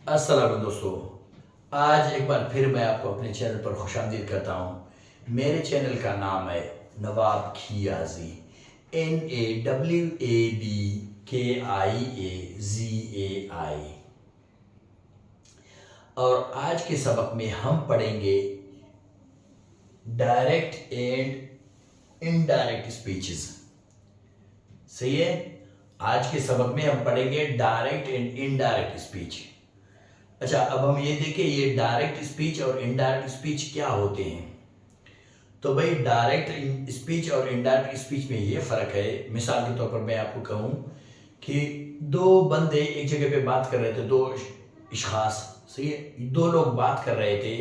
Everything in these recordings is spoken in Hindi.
अस्सलाम दोस्तों, आज एक बार फिर मैं आपको अपने चैनल पर खुशामदीद करता हूँ। मेरे चैनल का नाम है नवाब खियाजी, NAWABKIAZAI। और आज के सबक में हम पढ़ेंगे डायरेक्ट एंड इनडायरेक्ट स्पीचेस। सही है, आज के सबक में हम पढ़ेंगे डायरेक्ट एंड इनडायरेक्ट स्पीच। अच्छा, अब हम ये देखें ये डायरेक्ट स्पीच और इनडायरेक्ट स्पीच क्या होते हैं। तो भाई डायरेक्ट स्पीच और इनडायरेक्ट स्पीच में ये फर्क है। मिसाल के तौर पर मैं आपको कहूँ कि दो बंदे एक जगह पे बात कर रहे थे, दो इशखास, सही है, दो लोग बात कर रहे थे,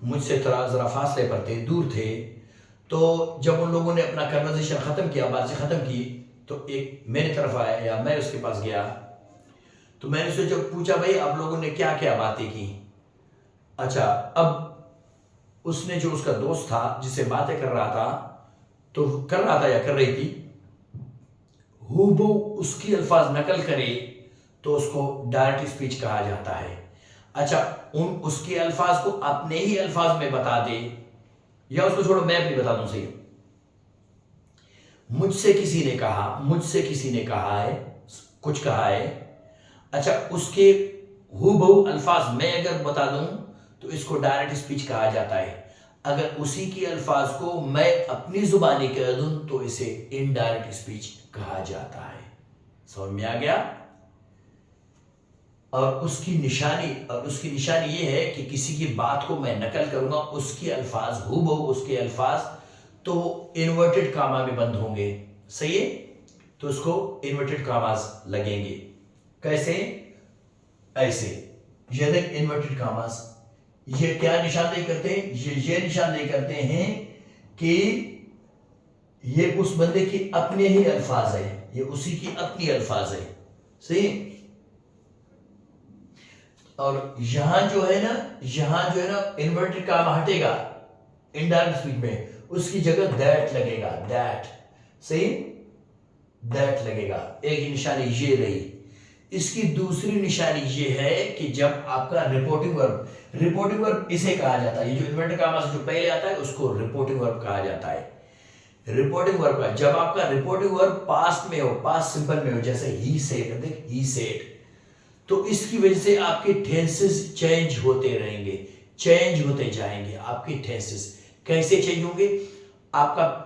मुझसे थोड़ा ज़रा फासले पर थे, दूर थे। तो जब उन लोगों ने अपना कन्वर्सेशन ख़त्म किया, बातचीत ख़त्म की, तो एक मेरी तरफ आया या मैं उसके पास गया। तो मैंने उससे जब पूछा भाई आप लोगों ने क्या क्या बातें की। अच्छा, अब उसने जो उसका दोस्त था जिससे बातें कर रहा था, तो कर रहा था या कर रही थी, हूबहू उसकी अल्फाज नकल करे तो उसको डायरेक्ट स्पीच कहा जाता है। अच्छा, उसके अल्फाज को अपने ही अल्फाज में बता दे, या उसको छोड़ो मैं अपनी बता दूं। सही, मुझसे किसी ने कहा है, कुछ कहा है। अच्छा, उसके हूबहू अल्फाज मैं अगर बता दूं तो इसको डायरेक्ट स्पीच कहा जाता है। अगर उसी के अल्फाज को मैं अपनी जुबानी कह दूं तो इसे इनडायरेक्ट स्पीच कहा जाता है। समझ में आ गया। और उसकी निशानी ये है कि किसी की बात को मैं नकल करूंगा, उसके अल्फाज हूबहू उसके अल्फाज तो इन्वर्टेड कामा में बंद होंगे। सही है, तो उसको इन्वर्टेड कामाज लगेंगे। कैसे? ऐसे, ये देख इन्वर्टेड कामास, ये क्या निशानदेही करते हैं? ये निशानदेही करते हैं कि ये उस बंदे की अपने ही अल्फाज है, ये उसी की अपनी अल्फाज है। सही। और यहां जो है ना इन्वर्टेड कामा हटेगा इनडायरेक्ट स्पीच में, उसकी जगह दैट लगेगा, दैट। सही, दैट लगेगा। एक ही निशानी ये रही। इसकी दूसरी निशानी ये है कि जब आपका रिपोर्टिंग वर्ब इसे कहा जाता है, ये जो इन्वर्टेड कामा से जो पहले आता है उसको रिपोर्टिंग वर्ब कहा जाता है। रिपोर्टिंग वर्ब का जब आपका रिपोर्टिंग वर्ब पास्ट में हो, पास्ट सिंपल में हो, जैसे ही सेड, देख ही सेड, तो इसकी वजह से आपके टेंसेस चेंज होते रहेंगे, चेंज होते जाएंगे। आपके टेंसेस कैसे चेंज होंगे? आपका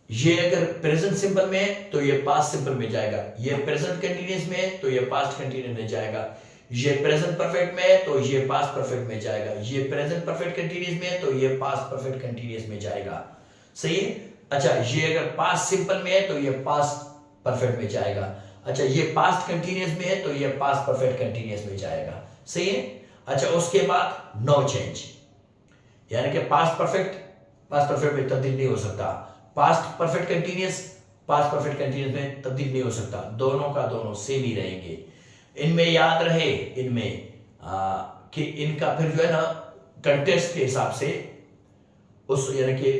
ये अगर प्रेजेंट सिंपल में है तो ये पास्ट सिंपल में जाएगा, ये प्रेजेंट कंटीन्यूअस में है तो ये पास्ट कंटीन्यूअस में जाएगा, ये प्रेजेंट परफेक्ट में है तो ये पास्ट परफेक्ट में जाएगा, ये प्रेजेंट परफेक्ट कंटीन्यूअस में है तो ये पास्ट परफेक्ट कंटीन्यूअस में जाएगा। सही है। अच्छा, ये अगर पास्ट सिंपल में है तो ये पास्ट परफेक्ट में जाएगा। अच्छा, ये पास्ट कंटीन्यूअस में है तो ये पास्ट परफेक्ट कंटीन्यूअस में जाएगा। सही है। अच्छा, उसके बाद नो चेंज, यानी कि पास्ट परफेक्ट में तब्दील नहीं हो सकता, पास्ट परफेक्ट कंटीन्यूअस में तब्दील नहीं हो सकता, दोनों का दोनों सेम ही रहेंगे। इनमें याद रहे कि इनका फिर जो है ना कंटेक्स्ट के हिसाब से, उस यानी कि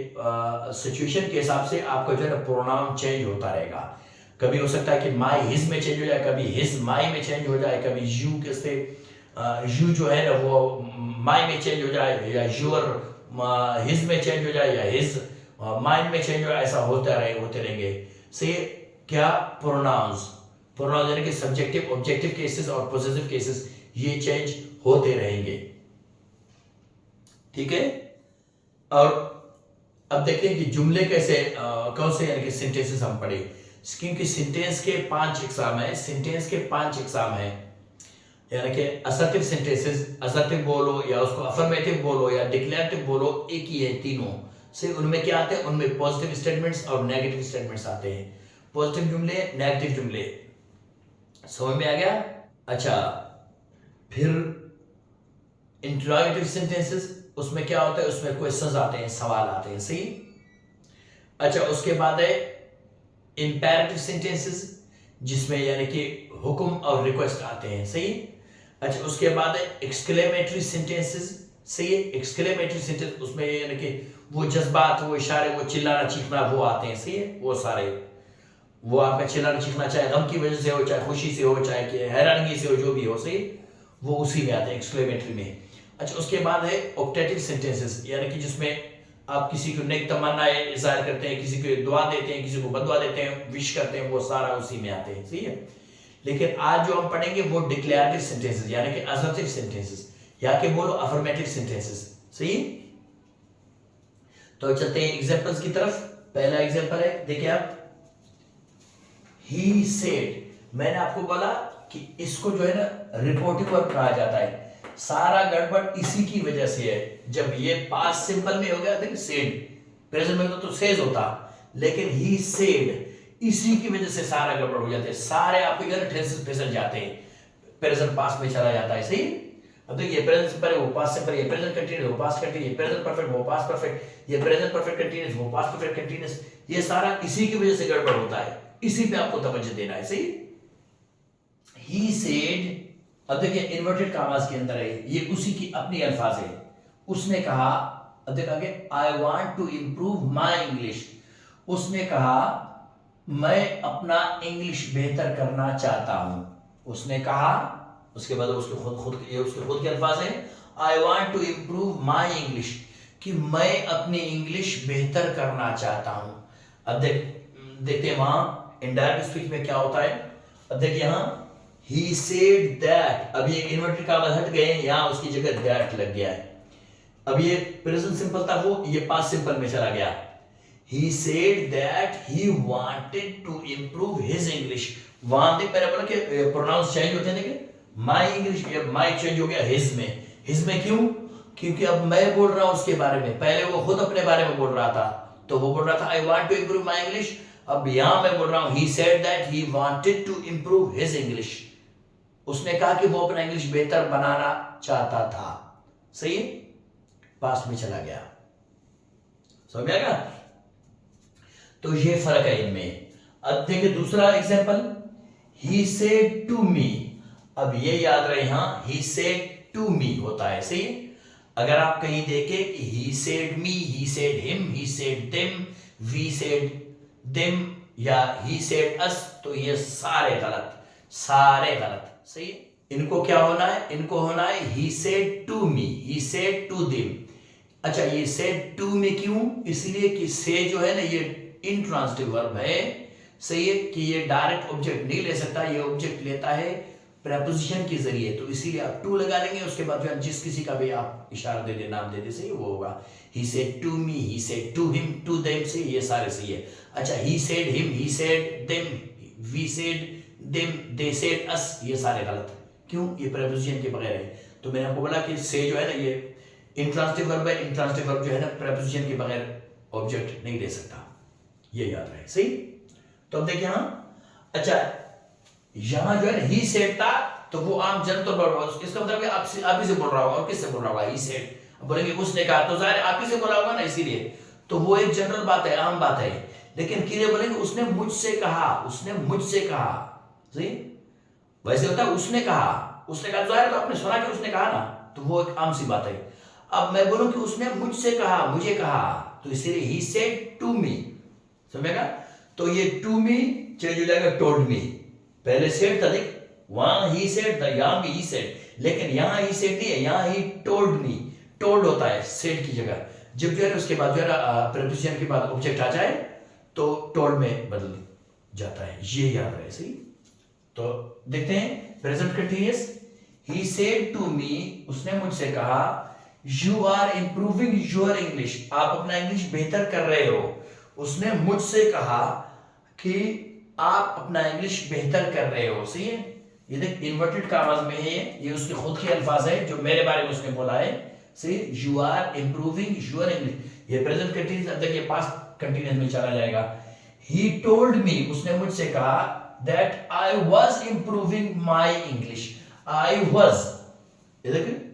सिचुएशन के हिसाब से आपका जो है ना प्रोनाउन चेंज होता रहेगा। कभी हो सकता है कि माई हिज में चेंज हो जाए, कभी हिज माई में चेंज हो जाए, कभी यू के से यू जो है ना वो माई में चेंज हो जाए, या यूर हिज में चेंज हो जाए, या हिज माइंड में चेंज हो, ऐसा होते रहेंगे। से क्या प्रोनाउंस यानी कि सब्जेक्टिव ऑब्जेक्टिव केसेस और पॉजिटिव केसेस ये चेंज होते रहेंगे। ठीक है। और अब देखते हैं कि जुमले कैसे कौन से यानी कि सेंटेंसेस हम पढ़े, क्योंकि सेंटेंस के 5 एग्जाम है। यानी कि असर्टिव सेंटेंसेस, असर्टिव बोलो या उसको अफर्मेटिव बोलो या डिक्लेरेटिव बोलो, एक ही है तीनों से। उनमें क्या आते हैं? उनमें पॉजिटिव स्टेटमेंट्स और नेगेटिव स्टेटमेंट्स आते हैं। पॉजिटिव जुमले, नेगेटिव जुमले। समझ में आ गया। अच्छा, फिर इंटरोगेटिव सेंटेंसेस, उसमें क्या होता है? उसमें क्वेश्चंस आते हैं, सवाल आते हैं। सही। अच्छा, उसके बाद है इंपेरेटिव सेंटेंसेस, जिसमें यानी कि हुक्म और रिक्वेस्ट आते हैं। सही। अच्छा, उसके बाद है एक्सक्लेमेटरी सेंटेंसेस। सही है। एक्सक्लेमेटरी सेंटेंस, उसमें यानी कि वो जज्बात, वो इशारे, वो चिल्लाना चीखना वो आते हैं। सही है। वो सारे, वो आपका चिल्लाना चीखना चाहे गम की वजह से हो, चाहे खुशी से हो, चाहे कि हैरानगी से हो, जो भी हो। सही, वो उसी में आते हैं, एक्सक्लेमेटरी में। अच्छा, उसके बाद है ऑक्टेटिव सेंटेंसेस, यानी कि जिसमें आप किसी को नेक तमन्नाएं जाहिर करते हैं, किसी को दुआ देते हैं, किसी को बदुआ देते हैं, विश करते हैं, वो सारा उसी में आते हैं, सही है। लेकिन आज जो हम पढ़ेंगे वो डिक्लेरेटिव सेंटेंसेस, यानी कि असर्टिव सेंटेंसेस, या कि बोलो अफर्मेटिव सेंटेंसेस, सही। तो चलते हैं एग्जांपल्स की तरफ। पहला एग्जांपल है, देखिए आप, ही सेड। मैंने आपको बोला कि इसको जो है ना रिपोर्टिव वर्ब कहा जाता है। सारा गड़बड़ इसी की वजह से है। जब ये पास्ट सिंपल में हो गया था सेड, प्रेजेंट में तो सेज होता, लेकिन ही सेड इसी की वजह से सारा गड़बड़ हो जाते हैं। सारे आपके घर टेंसेस फिसल जाते हैं, प्रेजेंट पास्ट में चला जाता है, सही। अब देखिए, ये प्रेजेंट सिंपल है, वो पास्ट सिंपल, ये प्रेजेंट कंटीन्यूअस, वो पास्ट कंटीन्यूअस, ये प्रेजेंट परफेक्ट, वो पास्ट परफेक्ट, ये प्रेजेंट परफेक्ट कंटीन्यूअस, वो पास्ट परफेक्ट कंटीन्यूअस। ये सारा इसी की वजह से गड़बड़ होता है, इसी पे आपको तवज्जो देना है, सही। ही सेड, अब देखिए इन्वर्टेड कॉमास के अंदर है, ये उसी की अपनी अल्फाज है। उसने कहा, अब देखा कि I want to improve my English. उसने कहा मैं अपना इंग्लिश बेहतर करना चाहता हूं। उसने कहा, उसके बाद उसके खुद के अल्फाज हैं, I want to improve my English, कि मैं अपनी इंग्लिश बेहतर करना चाहता हूं। अब देखते हैं वहां इनडायरेक्ट स्पीच में क्या होता है। अब देखिए यहां he said that, अब ये इन्वर्टेड कॉमा हट गए, यहां उसकी जगह that लग गया है। अब ये प्रेजेंट सिंपल था, वो ये पास्ट सिंपल में चला गया। he said that he wanted to improve his English। वहां देख मैंने बोला कि प्रोनाउंस चेंज होते हैं, देखिए माय इंग्लिश, माय चेंज हो गया हिज में। हिज में क्यों? क्योंकि अब मैं बोल रहा हूं उसके बारे में, पहले वो खुद अपने बारे में बोल रहा था, तो वो बोल रहा था I want to improve my English. अब यहां मैं बोल रहा हूं he said that he wanted to improve his English। उसने कहा कि वो अपना इंग्लिश बेहतर बनाना चाहता था, सही है, पास्ट में चला गया, समझ में आएगा। तो ये फर्क है इनमें। अब देखिए दूसरा example, he said to me। अब ये याद रहे, यहां he said to me होता है, सही है। अगर आप कहीं देखें कि he said me, he said him, he said them, we said them या he said us, तो ये सारे गलत, सारे गलत, सही है। इनको क्या होना है? इनको होना है he said to me, he said to them। अच्छा, ये said to me क्यों? इसलिए कि say जो है ना ये इंट्रांसिटिव वर्ब है, सही है, कि ये डायरेक्ट ऑब्जेक्ट नहीं ले सकता, ये ऑब्जेक्ट लेता है प्रेपोजिशन के जरिए, तो इसीलिए आप टू लगा लेंगे। उसके बाद जो जिस किसी का भी आप इशारा दे दे, नाम दे दे, सही वो होगा। he said to me, he said to him, to them, से ये सारे सही है। अच्छा, he said him, he said them, we said them, they said us, ये सारे गलत, क्यों? ये प्रेपोजिशन के बगैर है। तो मैंने आपको बोला कि से जो है ना ये इंट्रांसिटिव वर्ब है, इंट्रांसिटिव वर्ब जो है ना प्रेपोजिशन के बगैर ऑब्जेक्ट नहीं ले सकता, ये याद रहे, सही। तो अब देखिए यहां, अच्छा यहां जो है ना ही सेड था, तो वो आम जनरल तौर पर, इसका मतलब आप ही से बोल रहा होगा, और किससे बोल रहा होगा? He said. बोलेंगे उसने कहा, तो जाहिर आप ही से बोला होगा ना, इसीलिए तो वो एक जनरल बात है, आम बात है। लेकिन किरे बोलेंगे उसने मुझसे कहा, उसने मुझसे कहा, सही। वैसे होता है उसने कहा, उसने कहा, जाहिर तो आपने सुना कि उसने कहा ना, तो वो एक आम सी बात है। अब मैं बोलूं कि उसने मुझसे कहा, मुझे कहा, तो इसीलिए ही सेड टू मी, समझेगा। तो ये टू मी चेंज हो जाएगा टोल्ड मी। पहले सेड था, देख वहां ही सेड था, यहां भी ही सेड, लेकिन यहां ही सेड नहीं है, यहां ही टोल्ड मी। टोल्ड होता है सेड की जगह, जब जो है उसके बाद जो है प्रेपोजिशन के बाद ऑब्जेक्ट आ जाए तो टोल्ड में बदल जाता है, ये याद रहे, सही। तो देखते हैं present continuous, he said to me, उसने मुझसे कहा, you are improving your English, आप अपना इंग्लिश बेहतर कर रहे हो। उसने मुझसे कहा कि आप अपना इंग्लिश बेहतर कर रहे हो, सही है। ये देख इन्वर्टेड कॉमास में है, ये उसके खुद के अल्फाज है जो मेरे बारे में उसने बोला है, सही। You are improving your English, ये प्रेजेंट कंटीन्यूअस, अब देखिए पास्ट कंटीन्यूअस में चला जाएगा। ही टोल्ड मी, उसने मुझसे कहा, that I was improving my English, I was, ये देखिए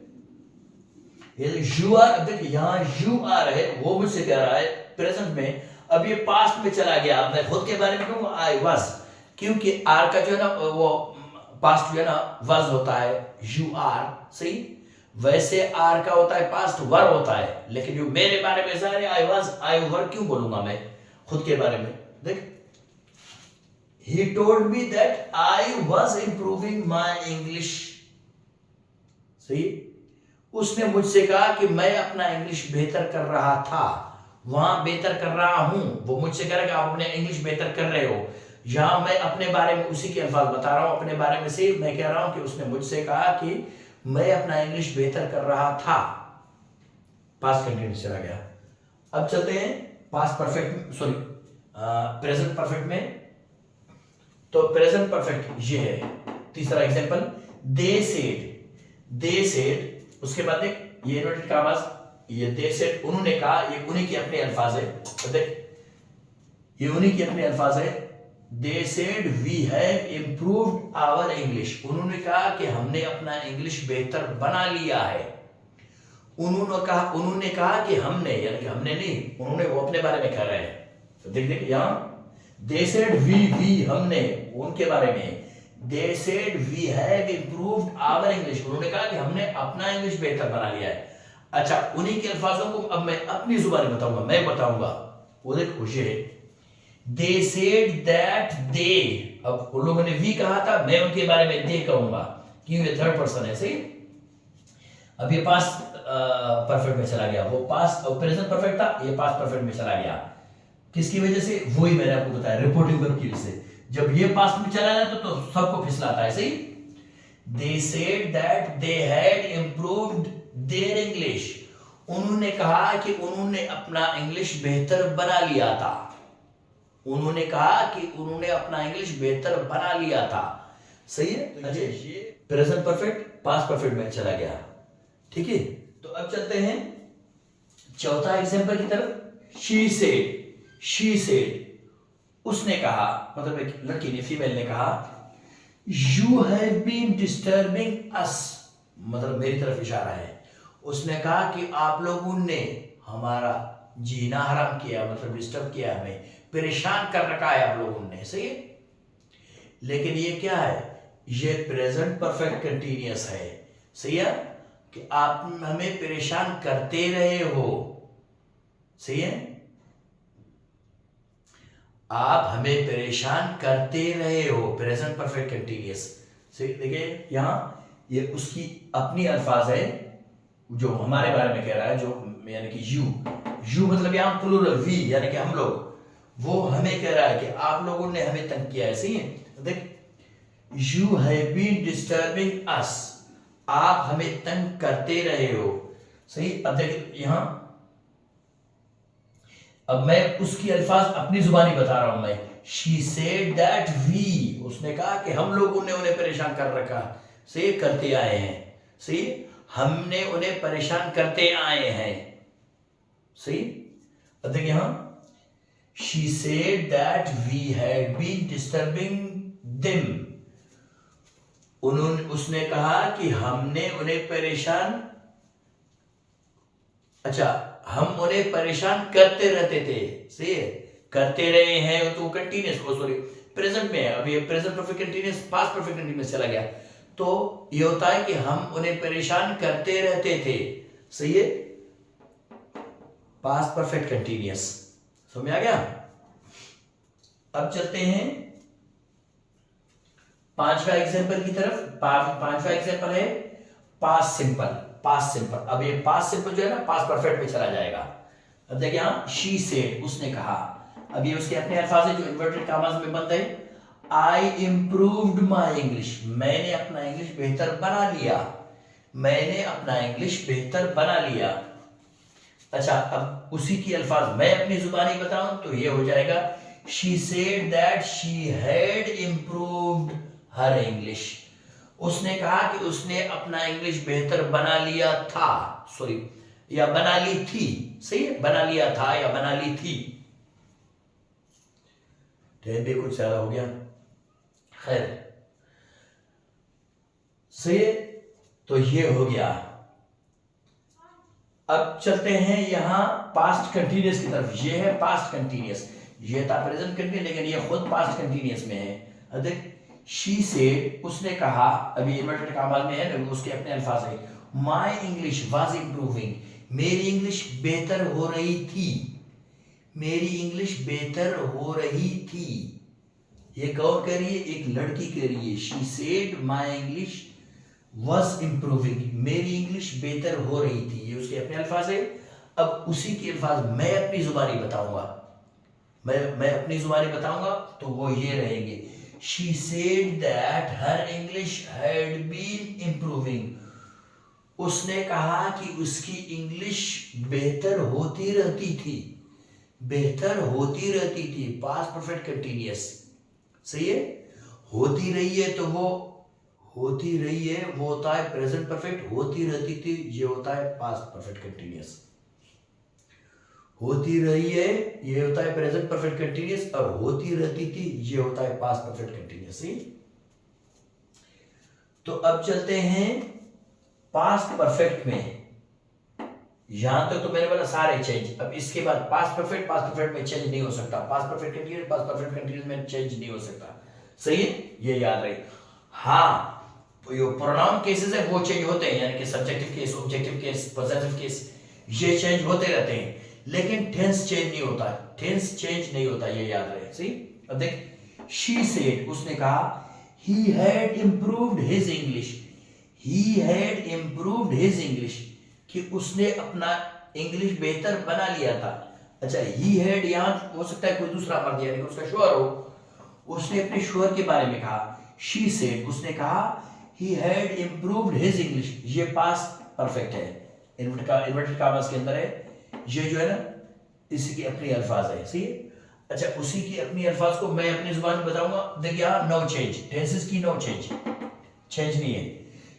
यू आर, अब देखिए यहां यू आर है, वो मुझसे कह रहा है प्रेजेंट में, अब ये पास्ट में चला गया। मैं खुद के बारे में कहूंगा आई वाज, क्योंकि आर का जो है ना वो पास्ट जो है ना वाज होता है, यू आर, सही। वैसे आर का होता है पास्ट वर होता है, लेकिन जो मेरे बारे में सारे आई वाज, आई वर क्यों बोलूंगा मैं खुद के बारे में? देख, he told me that I was improving my English, सही। उसने मुझसे कहा कि मैं अपना इंग्लिश बेहतर कर रहा था, वहां बेहतर कर रहा हूं, वो मुझसे कह रहा है कि आप अपने इंग्लिश बेहतर कर रहे हो। यहां मैं अपने बारे में उसी के अल्फाज बता रहा हूं, अपने बारे में से मैं कह रहा हूं कि उसने मुझसे कहा कि मैं अपना इंग्लिश बेहतर कर रहा था। पास्ट कंटिन्यूस चला गया। अब चलते हैं past perfect, sorry present perfect में। तो प्रेजेंट परफेक्ट ये है तीसरा एग्जांपल, दे सेड, उसके बाद देख ये इन्वर्टेड कॉमास, ये दे सेड उन्होंने कहा, ये उन्हीं के अपने अल्फाज है। तो देख ये उन्हीं के अपने अल्फाज है। They said we have improved our English, उन्होंने कहा कि हमने अपना इंग्लिश बेहतर बना लिया है। उन्होंने कहा कि हमने, यानी कि हमने नहीं, उन्होंने, वो अपने बारे में कह रहे हैं। तो देख यहां दे सेड वी हमने, उनके बारे में। They said we have improved our English, उन्होंने कहा कि हमने अपना इंग्लिश बेहतर बना लिया है। अच्छा, उन्हीं के अल्फाजों को अब मैं अपनी जुबानी बताऊंगा, मैं बताऊंगा। वो देखो ये दे सेड दैट दे, अब उन लोगों ने वी कहा था, मैं उनके बारे में दे कहूंगा क्योंकि ये थर्ड पर्सन है। सही। अब ये पास्ट परफेक्ट में चला गया, वो पास्ट प्रेजेंट परफेक्ट था, ये पास्ट परफेक्ट में चला गया। किसकी वजह से? वही मैंने आपको बताया, रिपोर्टिंग वर्ब की वजह से। जब ये पास्ट में चला जाता तो सबको फिसलाता है। सही। They said that they had improved their English, उन्होंने कहा कि उन्होंने अपना इंग्लिश बेहतर बना लिया था। उन्होंने कहा कि उन्होंने अपना इंग्लिश बेहतर बना लिया था। सही है। अच्छा, ये प्रेजेंट परफेक्ट पास्ट परफेक्ट में चला गया। ठीक है। तो अब चलते हैं चौथा एग्जांपल की तरफ। शी सेड, उसने कहा, मतलब एक लड़की ने, फीमेल ने कहा, यू हैव बीन डिस्टर्बिंग अस, मतलब मेरी तरफ इशारा है। उसने कहा कि आप लोगों ने हमारा जीना हराम किया, मतलब डिस्टर्ब किया, हमें परेशान कर रखा है आप लोगों ने। सही है। लेकिन ये क्या है? ये प्रेजेंट परफेक्ट कंटीन्यूअस है। सही है कि आप हमें परेशान करते रहे हो। सही है। आप हमें परेशान करते रहे हो, प्रेजेंट परफेक्ट कंटीन्यूअस। सही। देखिए यहां ये उसकी अपनी अल्फाज है जो हमारे बारे में कह रहा है, जो यानी कि यू मतलब यहां प्लूरल, वी यानी कि हम लोग, वो हमें कह रहा है कि आप लोगों ने हमें तंग किया है। सही है। देख यू हैव बीन डिस्टर्बिंग अस, आप हमें तंग करते रहे हो। सही। अब देख यहां, अब मैं उसकी अल्फाज अपनी जुबानी बता रहा हूं मैं। शी सेड दैट वी, उसने कहा कि हम लोगों ने उन्हें परेशान कर रखा, से करते आए हैं। सही। हमने उन्हें परेशान करते आए हैं। सही। अब देखिए यहां she said that we had been disturbing them, उसने कहा कि हमने उन्हें परेशान, अच्छा हम उन्हें परेशान करते रहते थे। सही है। करते रहे हैं तो कंटीन्यूअस, सॉरी प्रेजेंट में है। अब ये present perfect continuous past perfect continuous चला गया। तो ये होता है कि हम उन्हें परेशान करते रहते थे। सही है। पास्ट परफेक्ट कंटीन्यूअस समझ में आ गया। अब चलते हैं पांचवा एग्जांपल की तरफ। पांचवा एग्जांपल है पास्ट सिंपल। पास्ट सिंपल, अब ये पास्ट सिंपल जो है ना पास्ट परफेक्ट में चला जाएगा। अब देखिए यहां शी सेड, उसने कहा, अब ये उसके अपने अल्फाज है जो इन्वर्टेड कॉमास में बंद है। आई इंप्रूव्ड माई इंग्लिश, मैंने अपना इंग्लिश बेहतर बना लिया, मैंने अपना इंग्लिश बेहतर बना लिया। अच्छा, अब उसी की अल्फाज मैं अपनी जुबानी बताऊं तो ये हो जाएगा she said that she had improved her English, उसने कहा कि उसने अपना इंग्लिश बेहतर बना लिया था, सॉरी या बना ली थी। सही है। बना लिया था या बना ली थी। टाइम भी कुछ ज्यादा हो गया, खैर सही है। तो ये हो गया। अब चलते हैं यहां पास्ट कंटीन्यूअस की तरफ। ये है पास्ट कंटीन्यूअस, ये था प्रेजेंट कंटीन्यूअस, लेकिन ये खुद पास्ट कंटीन्यूअस में है। देख शी सेड, उसने कहा, अभी इन्वर्टेड कॉमास में है ना, उसके अपने अल्फाज है। माय इंग्लिश वाज इंप्रूविंग, मेरी इंग्लिश बेहतर हो रही थी, मेरी इंग्लिश बेहतर हो रही थी। ये कौन कह रही है? एक लड़की कह रही है। She said my English was improving, मेरी इंग्लिश बेहतर हो रही थी, ये उसके अपने अल्फाज है। अब उसी के अल्फाज मैं अपनी जुबानी बताऊंगा, मैं अपनी जुबानी बताऊंगा तो वो ये रहेंगे। She said that her English had been improving, उसने कहा कि उसकी इंग्लिश बेहतर होती रहती थी, बेहतर होती रहती थी, पास्ट परफेक्ट कंटीन्यूअस, सही है। होती रही है तो वो होती रही है वो होता है प्रेजेंट परफेक्ट, होती रहती थी ये होता है पास्ट परफेक्ट कंटीन्यूअस। होती रही है ये होता है प्रेजेंट परफेक्ट कंटीन्यूअस, और होती रहती थी ये होता है पास्ट परफेक्ट कंटीन्यूअस। तो अब चलते हैं पास्ट परफेक्ट में। यहां तक तो मैंने बोला सारे चेंज, अब इसके बाद पास्ट परफेक्ट में चेंज नहीं हो सकता, past perfect continuous past perfect continuous में चेंज नहीं हो सकता, सही है, ये याद रहे। हाँ, जो प्रोनाउन केसेस है वो चेंज होते हैं, यानी कि subjective case, objective case, possessive case, ये चेंज होते रहते हैं, लेकिन टेंस चेंज नहीं होता, टेंस चेंज नहीं होता, ये याद रहे, सही। अब देख, शी सेड, उसने कहा, he had improved his English, he had improved his English, कि उसने अपना इंग्लिश बेहतर बना लिया था। अच्छा, ही हैड यहां हो सकता है कोई दूसरा मर्द, यानी कि उसका शोहर हो, उसने अपने शोहर के बारे में कहा। शी सेड, उसने कहा, he had improved his English, ये पास्ट परफेक्ट है, इन्वर्टेड कॉमास के अंदर है, ये जो है ना इसी की अपनी अल्फाज है, सही है। अच्छा, उसी की अपनी अल्फाज को मैं अपनी जुबान में बताऊंगा। देखिए यहाँ नो चेंज, टेंसेस की नो चेंज, चेंज नहीं है।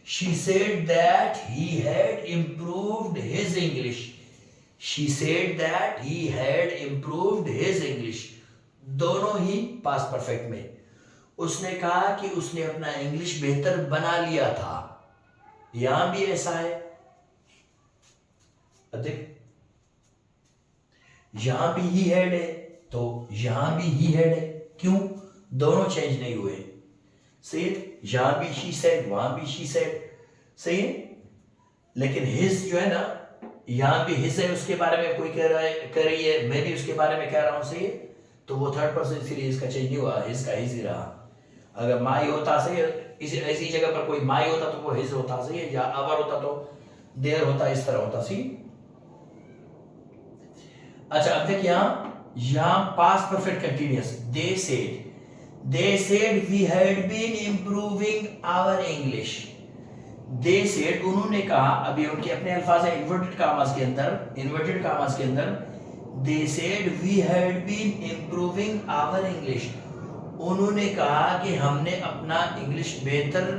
she said that he had improved his English, she said that he had improved his English, दोनों ही पास्ट परफेक्ट में। उसने कहा कि उसने अपना इंग्लिश बेहतर बना लिया था, यहां भी ऐसा है। अधिक यहां भी ही हैड है तो यहां भी ही हैड है, क्यों? दोनों चेंज नहीं हुए, सही है। यहां भी शी सेड, वहां भी शी सेड, सही है। लेकिन हिज जो है ना, यहां भी हिज है, उसके बारे में कोई कह रही है, मैं भी उसके बारे में कह रहा हूं, सही है। तो वो थर्ड पर्सन, इसीलिए इसका चेंज नहीं हुआ, हिज का हिज ही रहा। अगर माई होता, सही, इसी ऐसी जगह पर कोई माई होता तो वो हिज होता, सही है, या अवर होता तो देयर होता, इस तरह होता, सही। अच्छा, अब देखिए यहां past perfect continuous, they said we had been improving our English, they said, उन्होंने कहा, अभी उनके अपने अल्फाज है इन्वर्टेड कॉमास के अंदर, they said we had been improving our English, उन्होंने कहा कि हमने अपना इंग्लिश बेहतर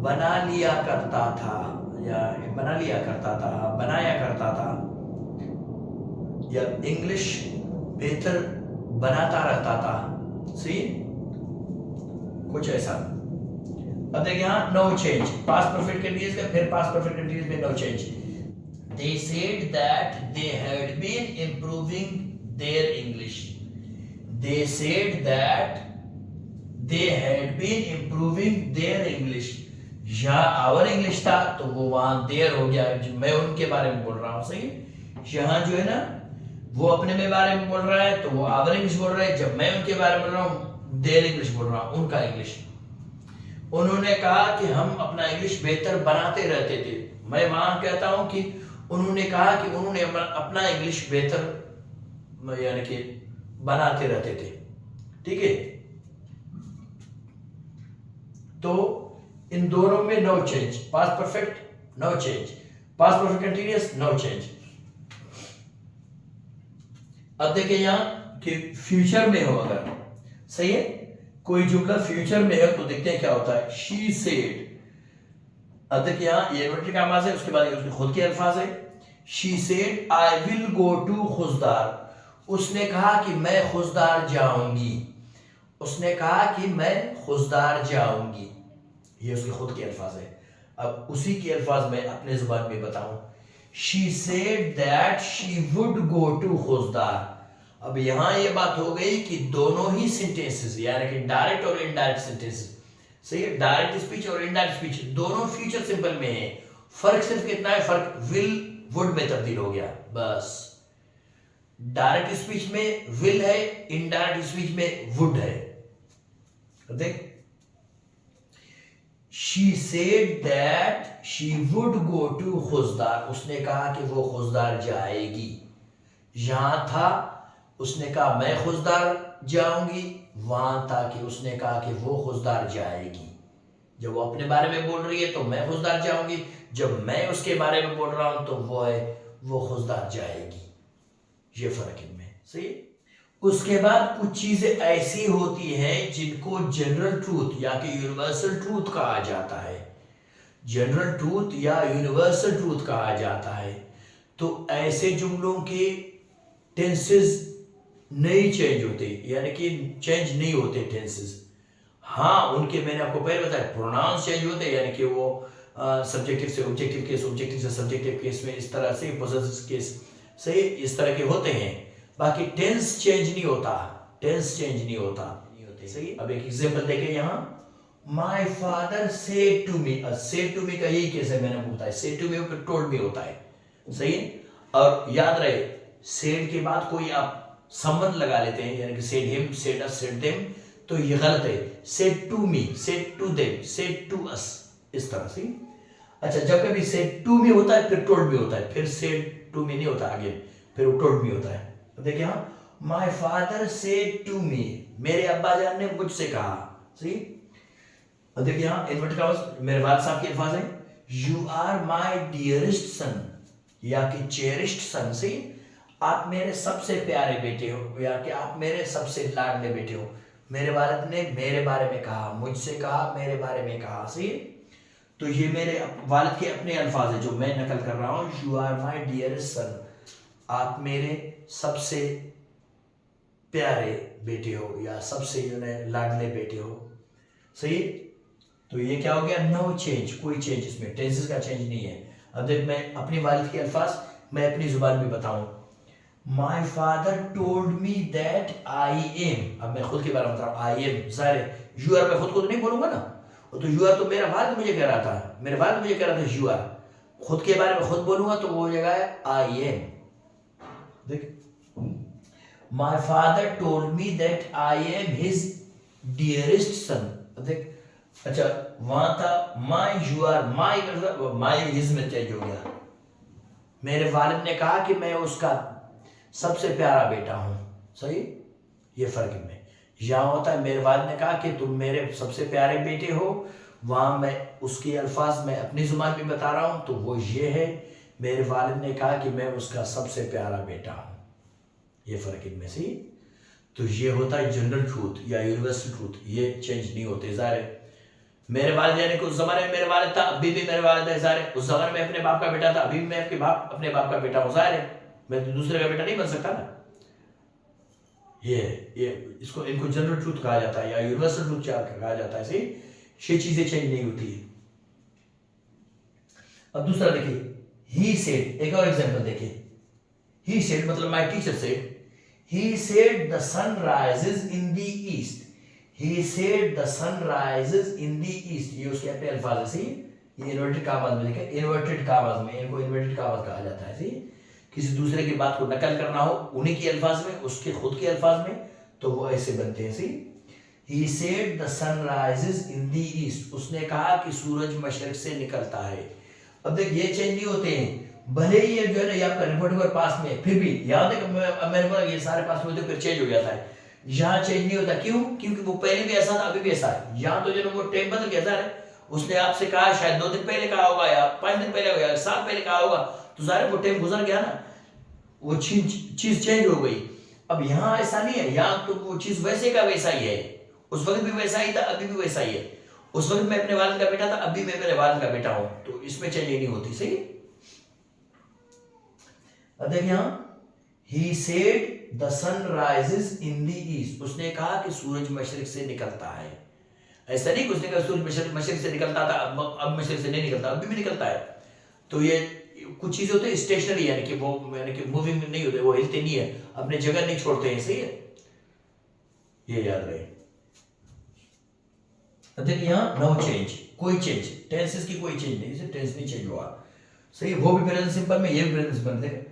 बना लिया करता था, या बनाया करता था, या इंग्लिश बेहतर बनाता रहता था, सही, कुछ ऐसा। अब देखिए यहां no change, past perfect continuous का, फिर पास्ट परफेक्ट कंटीन्यूअस में no change. They said that they had been improving their English. They said that they had been improving their English. यहाँ our English था तो वो वहां their हो गया, मैं उनके बारे में बोल रहा हूँ, सही। यहाँ जो है ना, वो अपने में बारे में बोल रहा है तो वो our English बोल रहा है, जब मैं उनके बारे में बोल रहा हूँ their English बोल रहा हूँ, उनका इंग्लिश। उन्होंने कहा कि हम अपना इंग्लिश बेहतर बनाते रहते थे, मैं वहां कहता हूं कि उन्होंने कहा कि उन्होंने अपना इंग्लिश बेहतर यानी कि बनाते रहते थे, ठीक है। तो इन दोनों में no change, past perfect no change, past perfect continuous no change. अब देखिए यहां कि फ्यूचर में हो, अगर सही है, कोई जुमला फ्यूचर में है तो देखते हैं क्या होता है। शी सेड, अब देखिए यहां ये इन्वर्टेड कॉमास है, उसके बाद उसके खुद के अल्फाज है। She said I will go to Khuzdar, उसने कहा कि मैं खुशदार जाऊंगी, उसने कहा कि मैं खुशदार जाऊंगी, ये उसके खुद के अल्फाज है। अब उसी के अल्फाज में अपने जुबान में बताऊं, she said that she would go to Khuzdar. अब यहां ये बात हो गई कि दोनों ही सेंटेंसेस, यानी कि डायरेक्ट और इनडायरेक्ट सेंटेंसेस, सही है, डायरेक्ट स्पीच और इनडायरेक्ट स्पीच दोनों फ्यूचर सिंपल में है। फर्क सिर्फ कितना है, फर्क विल वुड में तब्दील हो गया, बस। डायरेक्ट स्पीच में विल है, इनडायरेक्ट स्पीच में वुड है। देख, she said that she would go to Khuzdar, उसने कहा कि वो खुजदार जाएगी। यहां था उसने कहा मैं खुजदार जाऊंगी, वहां था कि उसने कहा कि वो खुजदार जाएगी। जब वो अपने बारे में बोल रही है तो मैं खुजदार जाऊंगी, जब मैं उसके बारे में बोल रहा हूं तो वो खुजदार जाएगी। ये फर्क इनमें, सही। उसके बाद कुछ चीजें ऐसी होती हैं जिनको जनरल ट्रूथ या कि यूनिवर्सल ट्रूथ कहा जाता है। जनरल ट्रूथ या यूनिवर्सल ट्रूथ कहा जाता है। तो ऐसे जुमलों के टेंसेस नहीं चेंज होते, यानी कि चेंज नहीं होते टेंसेस। हाँ, उनके मैंने आपको पहले बताया प्रोनाउंस चेंज होते हैं, यानी कि वो सब्जेक्टिव से ऑब्जेक्टिव केस, ऑब्जेक्टिव से सब्जेक्टिव केस में इस तरह से, पोजेसिव केस से इस तरह के होते हैं। बाकी टेंस चेंज नहीं होता, टेंस चेंज नहीं होता, सही। अब एक एग्जांपल देखें यहाँ, my father said to me. Said to me का यही केस है, मैंने बताया सेड टू मी ऊपर टोल्ड मी होता है, सही। और याद रहे सेड के बाद कोई आप संबंध लगा लेते हैं, यानी कि said him, said us, said them, तो ये गलत है। Said to me, said to them, said to us, इस तरह से। अच्छा, जब कभी सेड टू मी होता है फिर टोल्ड मी होता है, फिर सेड टू मी नहीं होता आगे, फिर वो टोल्ड मी होता है। तो देखिए यहाँ, my father said to me, मेरे अब्बा जान ने मुझसे कहा, सही। और देखिए यहाँ इन्वर्टेड कॉमास, मेरे वालिद साहब के अल्फाज हैं, यू आर माय डियरेस्ट सन या कि चेरिश्ड सन, सही। आप मेरे सबसे प्यारे बेटे हो या कि आप मेरे सबसे लाडले बेटे हो। मेरे वालिद ने मेरे बारे में कहा, मुझसे कहा, मेरे बारे में कहा, सही। तो ये मेरे वालिद के अपने अल्फाज है जो मैं नकल कर रहा हूं। यू आर माई डियरेस्ट सन, आप मेरे सबसे प्यारे बेटे हो या सबसे लाडले बेटे हो, सही। तो ये क्या हो गया, नो चेंज, कोई चेंज इसमें, टेंसेस का चेंज नहीं है। अब देख, मैं अपने वालिद के अल्फाज मैं अपनी जुबान में बताऊं, माई father told me that I M. अब मैं खुद के बारे में बता रहा हूँ, आई एम, ज़ाहिर यू आर मैं खुद को तो नहीं बोलूंगा ना, तो यू आर तो मेरा वालिद मुझे कह रहा था, मेरे वालिद मुझे कह रहा था यू आर। खुद के बारे में खुद बोलूंगा तो वो हो जाएगा आई एम। देख, my father told me that I am his dearest son. देख, अच्छा वहां था माई, यू आर, माई मतलब माई हिज में चेंज हो गया। मेरे वालिद ने कहा कि मैं उसका सबसे प्यारा बेटा हूं, सही। ये फर्क है। में यहां होता है मेरे वालिद ने कहा कि तुम मेरे सबसे प्यारे बेटे हो, वहां मैं उसके अल्फाज में अपनी जुबान में बता रहा हूं, तो वो ये है, मेरे वालिद ने कहा कि मैं उसका सबसे प्यारा बेटा हूं। ये फर्क इनमें से। तो ये होता है जनरल ट्रूथ या यूनिवर्सल ट्रूथ, ये चेंज नहीं होते। ज़ाहिर मेरे वालिद यानी कि उस जमाने में मेरे वालिद था, अभी भी मेरे वालिद है। ज़ाहिर उस जमाने में अपने बाप का बेटा था, अभी भी मैं अपने बाप का बेटा हूँ। ज़ाहिर मैं तो दूसरे का बेटा नहीं बन सकता ना। ये इसको इनको जनरल ट्रूथ कहा जाता है या यूनिवर्सल ट्रूथ कहा जाता है, सही। ये चीजें चेंज नहीं होती है। अब दूसरा देखिए, ही सेड, एक और एग्जांपल देखिए। ही सेड मतलब my teacher said, he said the sun rises in the east. He said the sun rises in the east, ये उसके अपने अल्फाज है, सही। ये इन्वर्टेड कामास में देखिए, इन्वर्टेड कामास में, इनको इन्वर्टेड कामास कहा जाता है, सही। किसी दूसरे की बात को नकल करना हो उन्हीं के अल्फाज में, उसके खुद के अल्फाज में, तो वो ऐसे बनते हैं, सी। He said the sun rises in the east, उसने कहा कि सूरज मशरक से निकलता है। अब देख, ये चेंज नहीं होते हैं, भले ही ये जो है ना ये आपका रिपोर्ट पास में, फिर भी यहाँ देख मैंने बोला ये सारे पास में, तो फिर चेंज हो जाता है। यहाँ चेंज नहीं होता, क्यों? क्योंकि वो पहले भी ऐसा था, अभी भी ऐसा है। यहाँ तो जो वो टाइम बदल गया है, उसने आपसे कहा शायद 2 दिन पहले कहा होगा या 5 दिन पहले होगा, 1 साल पहले कहा होगा, तो ज़ाहिर वो टाइम गुजर गया ना, वो चीज चेंज हो गई। अब यहाँ ऐसा नहीं है, यहाँ तो वो चीज वैसे का वैसा ही है, उस वक्त भी वैसा ही था, अभी भी वैसा ही है। उस वक्त मैं अपने वालिद का बेटा था, अभी मैं मेरे वालिद का बेटा हूं, तो इसमें चेंज नहीं होती, सही। अब देखिए यहाँ, he said the sun rises in the east, उसने कहा कि सूरज मशरिक से निकलता है। ऐसा नहीं कि उसने कहा सूरज मशरिक से निकलता था, अब मशरिक से नहीं निकलता, अभी भी निकलता है। तो ये कुछ चीजें होती है स्टेशनरी, यानी कि वो मूविंग नहीं होते, वो हिलते नहीं है, अपने जगह नहीं छोड़ते हैं, सही है। ये याद रहे। देखिए यहाँ नो चेंज, कोई चेंज, टेंसेस की कोई चेंज नहीं, इसे टेंस नहीं चेंज हुआ, सही। वो भी प्रेजेंट सिंपल में, ये भी प्रेजेंट सिंपल में।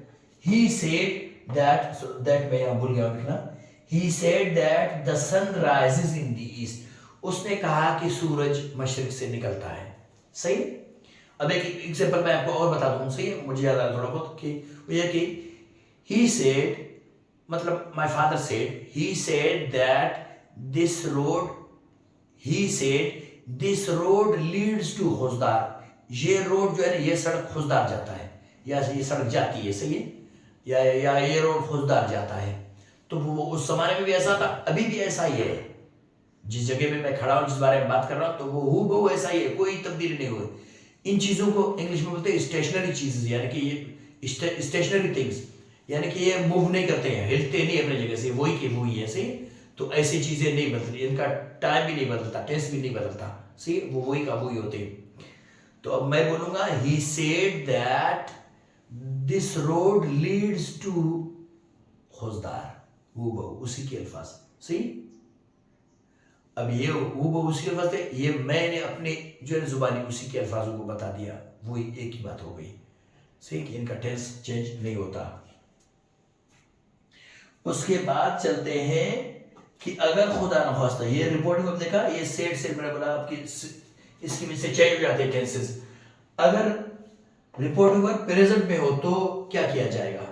ही सेड दैट मैं यहाँ भूल गया लिखना, he said that the sun rises in the east, उसने कहा कि सूरज मशरिक से निकलता है। सही। अब एक एग्जांपल मैं आपको और बता दूं, सही है, मुझे याद आया थोड़ा बहुत कि वो ये कि ही सेड, मतलब my father said, he said that this road, he said this road leads to Khuzdar. ये रोड जो है ना, ये सड़क खुशदार जाता है, या ये सड़क जाती है, सही है, या ये रोड खुशदार जाता है। तो वो उस जमाने में भी ऐसा था, अभी भी ऐसा ही है। जिस जगह में मैं खड़ा हूं, जिस बारे में बात कर रहा हूं, तो वो हूबहू ऐसा ही है, कोई तब्दीली नहीं हुई। इन चीजों को इंग्लिश में बोलते हैं स्टेशनरी चीजेस, यानी कि ये स्टेशनरी थिंग्स, यानी कि ये मूव नहीं करते हैं, हिलते नहीं अपनी जगह से, वही के वही है। सही। तो ऐसी चीजें नहीं बदलती, इनका टाइम भी नहीं बदलता, टेंस भी नहीं बदलता। सही। वो वही का वही होते हैं। तो अब मैं बोलूंगा he said that this road leads to Khuzdar, हूबहू उसी के अल्फाज। सही। अब ये हूबहू उसी के अल्फाज थे, ये मैंने अपने जो है जुबानी उसी के अल्फाजों को बता दिया, वही एक ही बात हो गई। सही कि इनका टेंस चेंज नहीं होता। उसके बाद चलते हैं कि अगर खुदा न खास्ता, ये रिपोर्टिंग में देखा, ये सेड से मैंने बोला आपकी इसकी वजह से चेंज हो जाते हैं टेंसेस। अगर रिपोर्टिंग वर्ब प्रेजेंट में हो तो क्या किया जाएगा?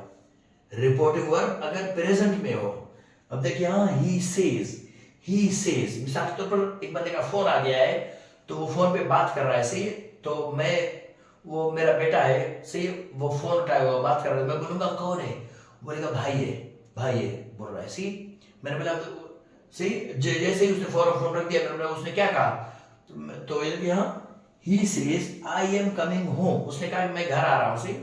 रिपोर्टिंग वर्ब अगर प्रेजेंट में हो, अब देखिए हाँ, ही सेज, मिसाल के तौर पर एक बंदे का फोन आ गया है, तो वो फोन पे बात कर रहा है, सही है, तो मैं, वो मेरा बेटा है, सही है, वो फोन उठाएगा, बात कर रहा है, मैं बोलूंगा कौन है? बोलेगा भाई है बोल रहा है। सी मैंने बोला सही, जैसे ही उसने फौरन फोन रख दिया, मैंने बोला उसने क्या कहा, तो ये हाँ, he says I am coming home, उसने कहा मैं घर आ रहा हूँ। सही।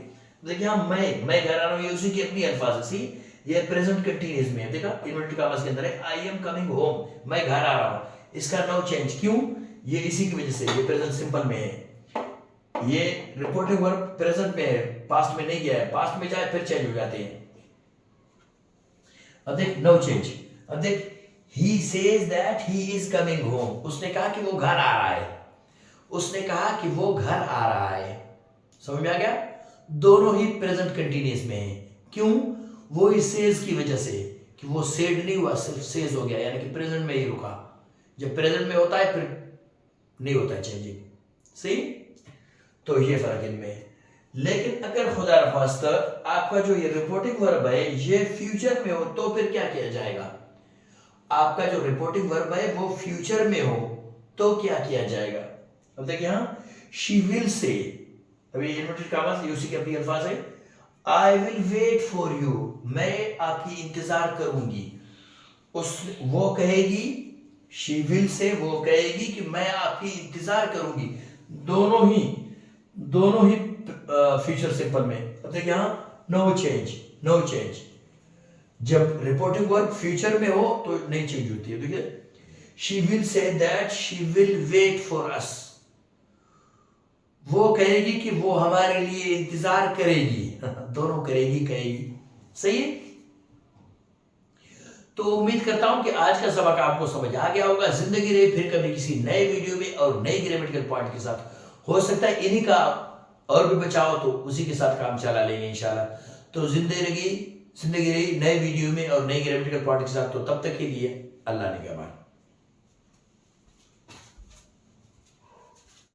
देखिए हाँ, मैं घर आ रहा हूँ, ये उसी की अपनी अल्फाज है। सी ये प्रेजेंट कंटीन्यूअस में है, देखा इन्वर्टेड कॉमास के अंदर है, आई एम कमिंग होम, मैं घर आ रहा हूँ। इसका नो चेंज, क्यों? ये इसी की वजह से, ये प्रेजेंट सिंपल में है, ये रिपोर्टिंग वर्ब प्रेजेंट में है, पास्ट में नहीं गया है, पास्ट में जाए फिर चेंज हो जाते हैं। अब देख नो चेंज, अब देख he says that he is coming home, उसने कहा कि वो घर आ रहा है, उसने कहा कि वो घर आ रहा है। समझ में आ गया? दोनों ही प्रेजेंट कंटीन्यूअस में है। क्यों? वो इस सेज की वजह से, कि वो सेड नहीं हुआ, सिर्फ सेज हो गया, यानी कि प्रेजेंट में ही रुका। जब प्रेजेंट में होता है फिर नहीं होता है चेंजिंग। सही। तो ये फर्क इनमें है। लेकिन अगर खुदा न खास्ता आपका जो ये रिपोर्टिंग वर्ब है ये फ्यूचर में हो, तो फिर क्या किया जाएगा? आपका जो रिपोर्टिंग वर्ब है वो फ्यूचर में हो तो क्या किया जाएगा? अब देखिए हाँ, शी विल से, अभी इन्वर्टेड कॉमास, ये उसी के अपनी अल्फाज है, I will wait for you, मैं आपकी इंतजार करूंगी। वो कहेगी, शी विल से, वो कहेगी कि मैं आपकी इंतजार करूंगी। दोनों ही फ्यूचर सिंपल में। अब देखिए हाँ, नो चेंज। जब रिपोर्टिंग वर्ब फ्यूचर में हो तो नहीं चेंज होती है। देखिए she will say that she will wait for us, वो कहेगी कि वो हमारे लिए इंतजार करेगी। दोनों कहेगी। सही है। तो उम्मीद करता हूं कि आज का सबक आपको समझ आ गया होगा। जिंदगी रही फिर कभी किसी नए वीडियो में और नई ग्रामेटिकल पॉइंट के साथ। हो सकता है इन्हीं का और भी बचाओ तो उसी के साथ काम चला लेंगे इंशाल्लाह। तो जिंदगी रही नए वीडियो में और नई ग्रामेटिकल पॉइंट के साथ। तो तब तक के लिए अल्लाह निगहबान।